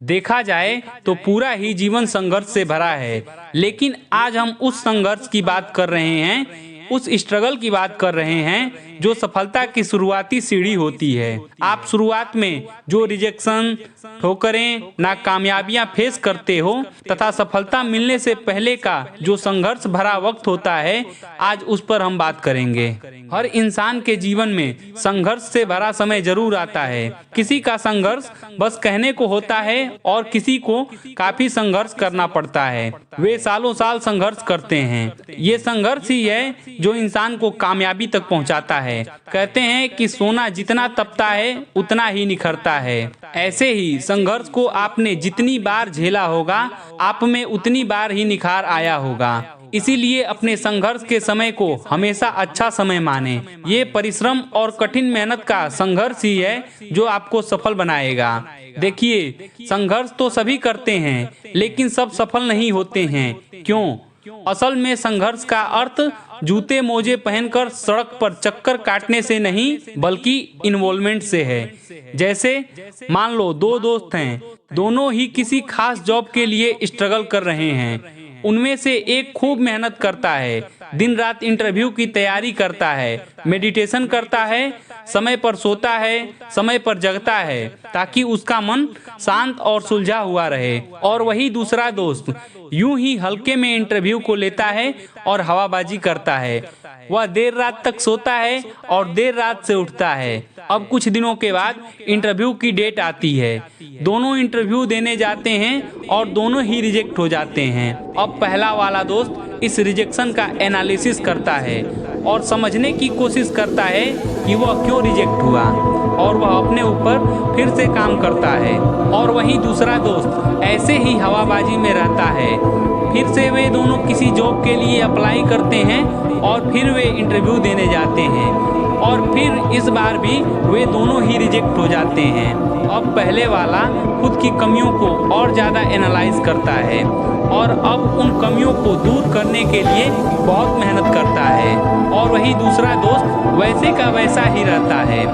देखा जाए तो पूरा ही जीवन संघर्ष से भरा है, लेकिन आज हम उस संघर्ष की बात कर रहे हैं, उस स्ट्रगल की बात कर रहे हैं जो सफलता की शुरुआती सीढ़ी होती है। आप शुरुआत में जो रिजेक्शन, ठोकरें, नाकामयाबियां फेस करते हो तथा सफलता मिलने से पहले का जो संघर्ष भरा वक्त होता है, आज उस पर हम बात करेंगे। हर इंसान के जीवन में संघर्ष से भरा समय जरूर आता है। किसी का संघर्ष बस कहने को होता है और किसी को काफी संघर्ष करना पड़ता है। वे सालों साल संघर्ष करते हैं। ये संघर्ष ही है जो इंसान को कामयाबी तक पहुंचाता है। कहते हैं कि सोना जितना तपता है उतना ही निखरता है। ऐसे ही संघर्ष को आपने जितनी बार झेला होगा, आप में उतनी बार ही निखार आया होगा। इसीलिए अपने संघर्ष के समय को हमेशा अच्छा समय माने। ये परिश्रम और कठिन मेहनत का संघर्ष ही है जो आपको सफल बनाएगा। देखिए, संघर्ष तो सभी करते हैं, लेकिन सब सफल नहीं होते हैं। क्यों? असल में संघर्ष का अर्थ जूते मोजे पहनकर सड़क पर चक्कर काटने से नहीं, बल्कि इन्वॉल्वमेंट से है। जैसे मान लो दो दोस्त हैं, दोनों ही किसी खास जॉब के लिए स्ट्रगल कर रहे हैं। उनमें से एक खूब मेहनत करता है, दिन रात इंटरव्यू की तैयारी करता है, मेडिटेशन करता है, समय पर सोता है, समय पर जगता है, ताकि उसका मन शांत और सुलझा हुआ रहे। और वही दूसरा दोस्त यूं ही हल्के में इंटरव्यू को लेता है और हवाबाजी करता है। वह देर रात तक सोता है और देर रात से उठता है। अब कुछ दिनों के बाद इंटरव्यू की डेट आती है। दोनों इंटरव्यू देने जाते हैं और दोनों ही रिजेक्ट हो जाते हैं। अब पहला वाला दोस्त इस रिजेक्शन का एनालिसिस करता है और समझने की कोशिश करता है कि वह क्यों रिजेक्ट हुआ, और वह अपने ऊपर फिर से काम करता है। और वहीं दूसरा दोस्त ऐसे ही हवाबाजी में रहता है। फिर से वे दोनों किसी जॉब के लिए अप्लाई करते हैं और फिर वे इंटरव्यू देने जाते हैं और फिर इस बार भी वे दोनों ही रिजेक्ट हो जाते हैं। अब पहले वाला खुद की कमियों को और ज़्यादा एनालाइज करता है और अब उन कमियों को दूर करने के लिए बहुत मेहनत करता है, और वही दूसरा दोस्त वैसे का वैसा ही रहता है।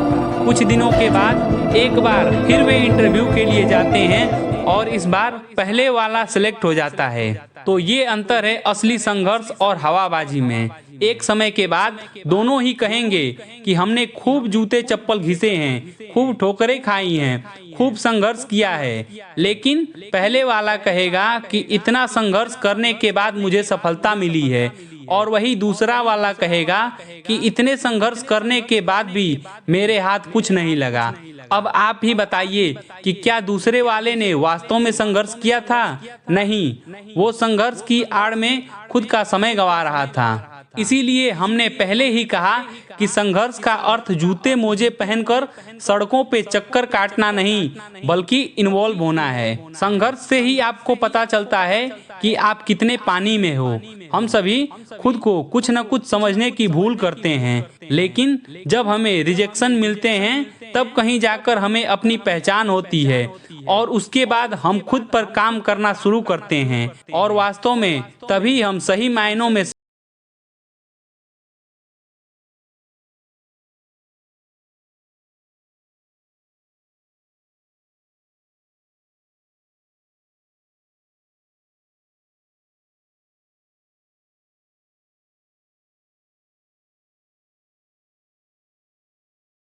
कुछ दिनों के बाद एक बार फिर वे इंटरव्यू के लिए जाते हैं और इस बार पहले वाला सिलेक्ट हो जाता है। तो ये अंतर है असली संघर्ष और हवाबाजी में। एक समय के बाद दोनों ही कहेंगे कि हमने खूब जूते चप्पल घिसे हैं, खूब ठोकरें खाई हैं, खूब संघर्ष किया है। लेकिन पहले वाला कहेगा कि इतना संघर्ष करने के बाद मुझे सफलता मिली है, और वही दूसरा वाला कहेगा कि इतने संघर्ष करने के बाद भी मेरे हाथ कुछ नहीं लगा। अब आप ही बताइए कि क्या दूसरे वाले ने वास्तव में संघर्ष किया था? नहीं, वो संघर्ष की आड़ में खुद का समय गंवा रहा था। इसीलिए हमने पहले ही कहा कि संघर्ष का अर्थ जूते मोजे पहनकर सड़कों पे चक्कर काटना नहीं, बल्कि इन्वॉल्व होना है। संघर्ष से ही आपको पता चलता है कि आप कितने पानी में हो। हम सभी खुद को कुछ न कुछ समझने की भूल करते हैं, लेकिन जब हमें रिजेक्शन मिलते हैं तब कहीं जाकर हमें अपनी पहचान होती है, और उसके बाद हम खुद पर काम करना शुरू करते हैं, और वास्तव में तभी हम सही मायनों में